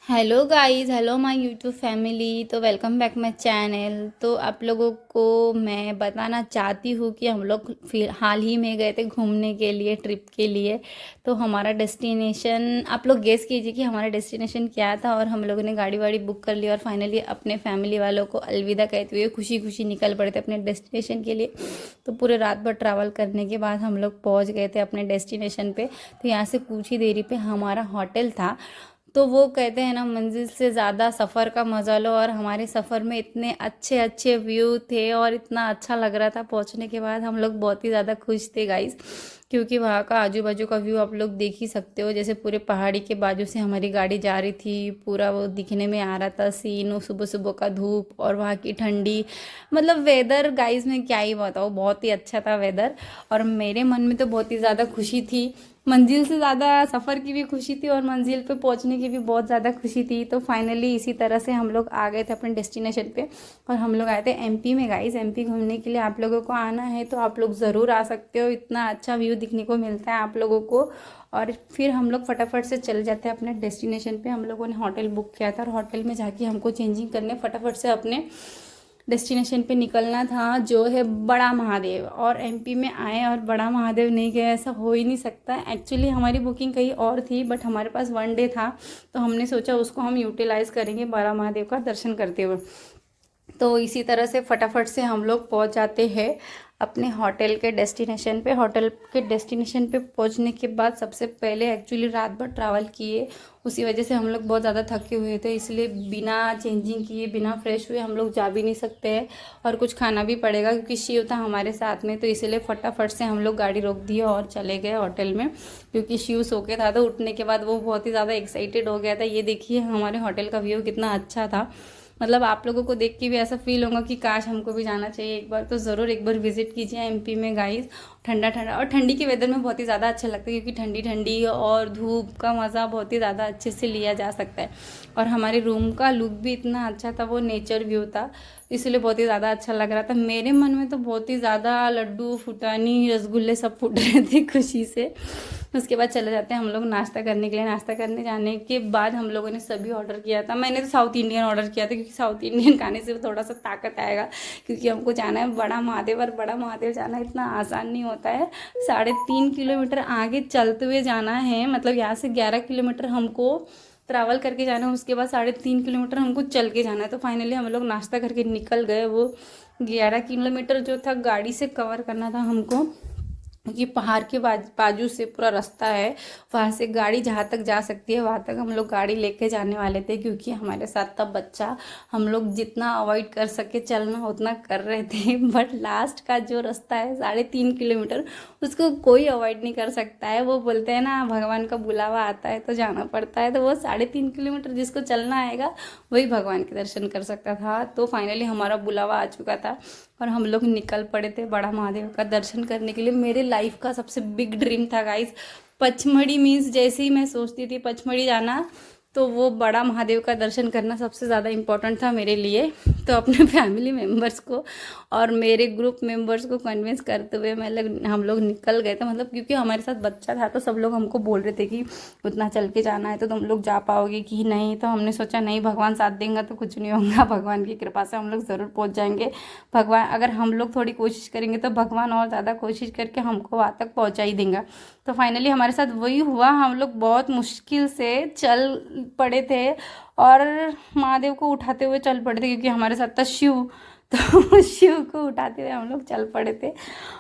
Hello guys, hello my YouTube family. तो welcome back my channel. तो आप लोगों को मैं बताना चाहती हूँ कि हम लोग हाल ही में गए थे घूमने के लिए, ट्रिप के लिए। तो हमारा डेस्टिनेशन, आप लोग गेस कीजिए कि हमारा डेस्टिनेशन क्या था। और हम लोगों ने गाड़ी वाड़ी बुक कर ली और फाइनली अपने फैमिली वालों को अलविदा कहते हुए खुशी खुशी निकल पड़े थे अपने डेस्टिनेशन के लिए। तो पूरे रात भर ट्रैवल करने के बाद हम लोग पहुँच गए थे अपने डेस्टिनेशन पे। तो यहाँ से कुछ ही देरी पे हमारा होटल था। तो वो कहते हैं ना, मंजिल से ज़्यादा सफ़र का मज़ा लो। और हमारे सफ़र में इतने अच्छे अच्छे व्यू थे और इतना अच्छा लग रहा था। पहुंचने के बाद हम लोग बहुत ही ज़्यादा खुश थे गाइस, क्योंकि वहाँ का आजू बाजू का व्यू आप लोग देख ही सकते हो। जैसे पूरे पहाड़ी के बाजू से हमारी गाड़ी जा रही थी, पूरा वो दिखने में आ रहा था सीन। सुबह सुबह का धूप और वहाँ की ठंडी, मतलब वेदर गाइस मैं क्या ही बताऊँ, बहुत ही अच्छा था वेदर। और मेरे मन में तो बहुत ही ज़्यादा खुशी थी। मंजिल से ज़्यादा सफ़र की भी खुशी थी और मंजिल पे पहुंचने की भी बहुत ज़्यादा खुशी थी। तो फाइनली इसी तरह से हम लोग आ गए थे अपने डेस्टिनेशन पे। और हम लोग आए थे एमपी में गाइस। एमपी घूमने के लिए आप लोगों को आना है तो आप लोग ज़रूर आ सकते हो। इतना अच्छा व्यू दिखने को मिलता है आप लोगों को। और फिर हम लोग फटाफट से चले जाते हैं अपने डेस्टिनेशन पे। हम लोगों ने होटल बुक किया था और होटल में जाके हमको चेंजिंग करने फटाफट से अपने डेस्टिनेशन पे निकलना था, जो है बड़ा महादेव। और एमपी में आए और बड़ा महादेव नहीं गए, ऐसा हो ही नहीं सकता। एक्चुअली हमारी बुकिंग कहीं और थी, बट हमारे पास वन डे था। तो हमने सोचा उसको हम यूटिलाइज़ करेंगे बड़ा महादेव का दर्शन करते हुए। तो इसी तरह से फटाफट से हम लोग पहुंच जाते हैं अपने होटल के डेस्टिनेशन पे। होटल के डेस्टिनेशन पे पहुंचने के बाद सबसे पहले एक्चुअली रात भर ट्रैवल किए, उसी वजह से हम लोग बहुत ज़्यादा थके हुए थे। इसलिए बिना चेंजिंग किए, बिना फ्रेश हुए हम लोग जा भी नहीं सकते हैं। और कुछ खाना भी पड़ेगा क्योंकि शिव था हमारे साथ में। तो इसलिए फटाफट से हम लोग गाड़ी रोक दी और चले गए होटल में, क्योंकि शिव सो के था। तो उठने के बाद वो बहुत ही ज़्यादा एक्साइटेड हो गया था। ये देखिए हमारे होटल का व्यू कितना अच्छा था। मतलब आप लोगों को देख के भी ऐसा फील होगा कि काश हमको भी जाना चाहिए एक बार। तो ज़रूर एक बार विजिट कीजिए एमपी में गाइस। ठंडा ठंडा, और ठंडी के वेदर में बहुत ही ज़्यादा अच्छा लगता है, क्योंकि ठंडी ठंडी और धूप का मज़ा बहुत ही ज़्यादा अच्छे से लिया जा सकता है। और हमारे रूम का लुक भी इतना अच्छा था, वो नेचर व्यू था, इसलिए बहुत ही ज़्यादा अच्छा लग रहा था। मेरे मन में तो बहुत ही ज़्यादा लड्डू, फुटानी, रसगुल्ले सब फूट रहे थे खुशी से। उसके बाद चले जाते हैं हम लोग नाश्ता करने के लिए। नाश्ता करने जाने के बाद हम लोगों ने सभी ऑर्डर किया था। मैंने तो साउथ इंडियन ऑर्डर किया था, क्योंकि साउथ इंडियन खाने से थोड़ा सा ताकत आएगा। क्योंकि हमको जाना है बड़ा महादेव, और बड़ा महादेव जाना इतना आसान नहीं होता है। 3.5 किलोमीटर आगे चलते हुए जाना है, मतलब यहाँ से 11 किलोमीटर हमको ट्रैवल करके जाना है। उसके बाद 3.5 किलोमीटर हमको चल के जाना है। तो फाइनली हम लोग नाश्ता करके निकल गए। वो 11 किलोमीटर जो था गाड़ी से कवर करना था हमको, क्योंकि पहाड़ के बाजू से पूरा रास्ता है। वहाँ से गाड़ी जहाँ तक जा सकती है वहाँ तक हम लोग गाड़ी लेके जाने वाले थे, क्योंकि हमारे साथ था बच्चा। हम लोग जितना अवॉइड कर सके चलना उतना कर रहे थे। बट लास्ट का जो रास्ता है 3.5 किलोमीटर, उसको कोई अवॉइड नहीं कर सकता है। वो बोलते हैं ना, भगवान का बुलावा आता है तो जाना पड़ता है। तो वो 3.5 किलोमीटर जिसको चलना आएगा वही भगवान के दर्शन कर सकता था। तो फाइनली हमारा बुलावा आ चुका था और हम लोग निकल पड़े थे बड़ा महादेव का दर्शन करने के लिए। मेरे लाइफ का सबसे बिग ड्रीम था गाइस पचमढ़ी। मीन्स जैसे ही मैं सोचती थी पचमढ़ी जाना, तो वो बड़ा महादेव का दर्शन करना सबसे ज़्यादा इम्पोर्टेंट था मेरे लिए। तो अपने फैमिली मेम्बर्स को और मेरे ग्रुप मेम्बर्स को कन्विंस करते हुए हम लोग निकल गए थे। मतलब क्योंकि हमारे साथ बच्चा था, तो सब लोग हमको बोल रहे थे कि उतना चल के जाना है तो तुम लोग जा पाओगे कि नहीं। तो हमने सोचा नहीं, भगवान साथ देंगे तो कुछ नहीं होगा, भगवान की कृपा से हम लोग ज़रूर पहुँच जाएंगे। भगवान, अगर हम लोग थोड़ी कोशिश करेंगे तो भगवान और ज़्यादा कोशिश करके हमको वहाँ तक पहुँचा ही देंगे। तो फाइनली हमारे साथ वही हुआ। हम लोग बहुत मुश्किल से चल पड़े थे और महादेव को उठाते हुए चल पड़े थे, क्योंकि हमारे साथ था शिव। तो शिव को उठाते हुए हम लोग चल पड़े थे।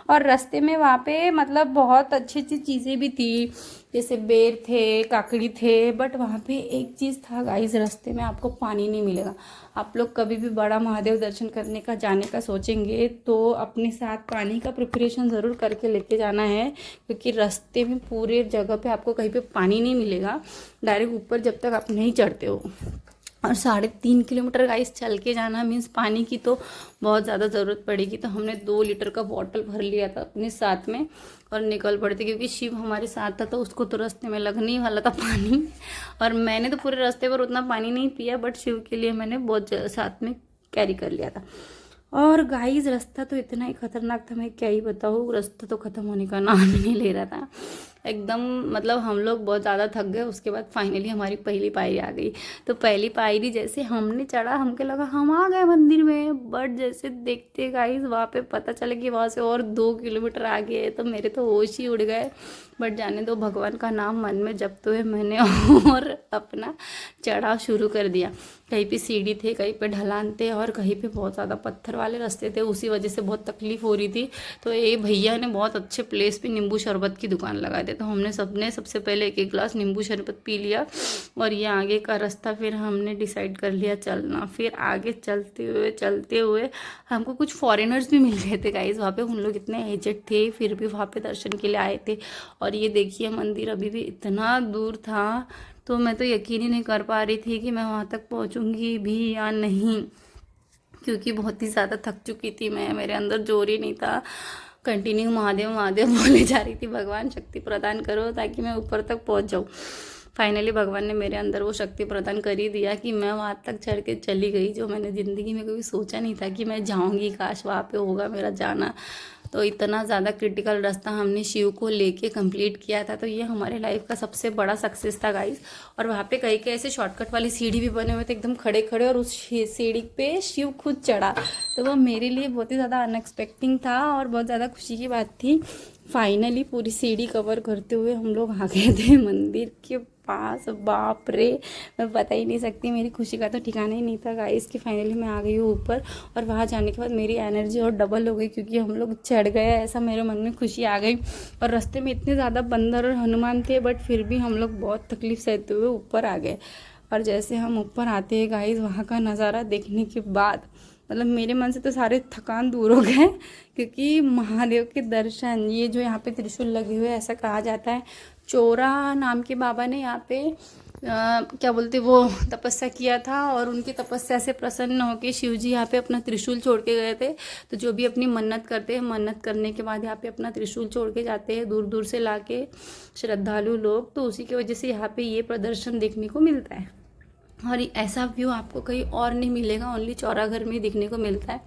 और रास्ते में वहाँ पे मतलब बहुत अच्छी अच्छी चीज़ें भी थी, जैसे बेर थे, काकड़ी थे। बट वहाँ पे एक चीज़ था गाइस, रास्ते में आपको पानी नहीं मिलेगा। आप लोग कभी भी बड़ा महादेव दर्शन करने का जाने का सोचेंगे तो अपने साथ पानी का प्रिपरेशन ज़रूर करके लेके जाना है, क्योंकि रास्ते में पूरे जगह पे आपको कहीं पे पानी नहीं मिलेगा डायरेक्ट ऊपर, जब तक आप नहीं चढ़ते हो। और 3.5 किलोमीटर गाइस चल के जाना मीन्स पानी की तो बहुत ज़्यादा ज़रूरत पड़ेगी। तो हमने 2 लीटर का बॉटल भर लिया था अपने साथ में और निकल पड़े थे, क्योंकि शिव हमारे साथ था तो उसको तो रास्ते में लगने ही वाला था पानी। और मैंने तो पूरे रास्ते पर उतना पानी नहीं पिया, बट शिव के लिए मैंने बहुत साथ में कैरी कर लिया था। और गाइस रास्ता तो इतना ही खतरनाक था, मैं क्या ही बताऊँ। रास्ता तो ख़त्म होने का नाम ही नहीं ले रहा था। एकदम मतलब हम लोग बहुत ज़्यादा थक गए। उसके बाद फाइनली हमारी पहली पायरी आ गई। तो पहली पायरी जैसे हमने चढ़ा, हमको लगा हम आ गए मंदिर में, बट जैसे देखते गाइस वहाँ पे पता चला कि वहाँ से और 2 किलोमीटर आगे है। तो मेरे तो होश ही उड़ गए, बट जाने दो, भगवान का नाम मन में जपते हुए मैंने और अपना चढ़ाव शुरू कर दिया। कहीं पे सीढ़ी थे, कहीं पे ढलान थे, और कहीं पे बहुत ज़्यादा पत्थर वाले रास्ते थे, उसी वजह से बहुत तकलीफ़ हो रही थी। तो ये भैया ने बहुत अच्छे प्लेस पे नींबू शरबत की दुकान लगा दी। तो हमने सबने सबसे पहले एक एक गिलास नींबू शरबत पी लिया, और ये आगे का रास्ता फिर हमने डिसाइड कर लिया चलना। फिर आगे चलते हुए हमको कुछ फॉरेनर्स भी मिल गए थे गाइस वहाँ पे। उन लोग इतने एजेड थे, फिर भी वहाँ पे दर्शन के लिए आए थे। और ये देखिए मंदिर अभी भी इतना दूर था, तो मैं तो यकीन ही नहीं कर पा रही थी कि मैं वहाँ तक पहुँचूँगी भी या नहीं, क्योंकि बहुत ही ज़्यादा थक चुकी थी मैं, मेरे अंदर जोर ही नहीं था। कंटिन्यू महादेव महादेव बोले जा रही थी, भगवान शक्ति प्रदान करो ताकि मैं ऊपर तक पहुँच जाऊँ। फाइनली भगवान ने मेरे अंदर वो शक्ति प्रदान कर ही दिया कि मैं वहाँ तक चढ़ के चली गई, जो मैंने ज़िंदगी में कभी सोचा नहीं था कि मैं जाऊँगी, काश वहाँ पे होगा मेरा जाना। तो इतना ज़्यादा क्रिटिकल रास्ता हमने शिव को लेके कंप्लीट किया था। तो ये हमारे लाइफ का सबसे बड़ा सक्सेस था गाइस। और वहाँ पे कई कई ऐसे शॉर्टकट वाली सीढ़ी भी बने हुए थे एकदम खड़े खड़े, और उस सीढ़ी पे शिव खुद चढ़ा। तो वो मेरे लिए बहुत ही ज़्यादा अनएक्सपेक्टिंग था और बहुत ज़्यादा खुशी की बात थी। फाइनली पूरी सीढ़ी कवर करते हुए हम लोग आ गए थे मंदिर के पास। बाप रे, मैं बता ही नहीं सकती, मेरी खुशी का तो ठिकाना ही नहीं था गाइस कि फाइनली मैं आ गई हूँ ऊपर। और वहाँ जाने के बाद मेरी एनर्जी और डबल हो गई, क्योंकि हम लोग चढ़ गए, ऐसा मेरे मन में खुशी आ गई। और रास्ते में इतने ज़्यादा बंदर और हनुमान थे, बट फिर भी हम लोग बहुत तकलीफ सहते हुए ऊपर आ गए। और जैसे हम ऊपर आते हैं गाइस, वहाँ का नज़ारा देखने के बाद मतलब मेरे मन से तो सारे थकान दूर हो गए, क्योंकि महादेव के दर्शन, ये जो यहाँ पे त्रिशूल लगे हुए, ऐसा कहा जाता है चोरा नाम के बाबा ने यहाँ पे क्या बोलते वो तपस्या किया था, और उनकी तपस्या से प्रसन्न होकर शिव जी यहाँ पे अपना त्रिशूल छोड़ के गए थे। तो जो भी अपनी मन्नत करते हैं, मन्नत करने के बाद यहाँ पे अपना त्रिशूल छोड़ के जाते हैं दूर दूर से लाके श्रद्धालु लोग। तो उसी की वजह से यहाँ पे ये प्रदर्शन देखने को मिलता है। और ऐसा व्यू आपको कहीं और नहीं मिलेगा, ओनली चौराघर में ही दिखने को मिलता है।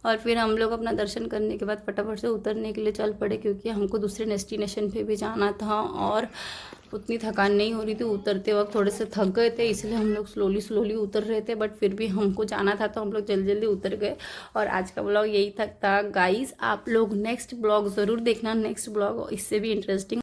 और फिर हम लोग अपना दर्शन करने के बाद फटाफट से उतरने के लिए चल पड़े, क्योंकि हमको दूसरे डेस्टिनेशन पे भी जाना था और उतनी थकान नहीं हो रही थी। उतरते वक्त थोड़े से थक गए थे, इसलिए हम लोग स्लोली स्लोली उतर रहे थे, बट फिर भी हमको जाना था तो हम लोग जल्दी जल्दी उतर गए। और आज का ब्लॉग यही तक था गाइस। आप लोग नेक्स्ट ब्लॉग ज़रूर देखना, नेक्स्ट ब्लॉग इससे भी इंटरेस्टिंग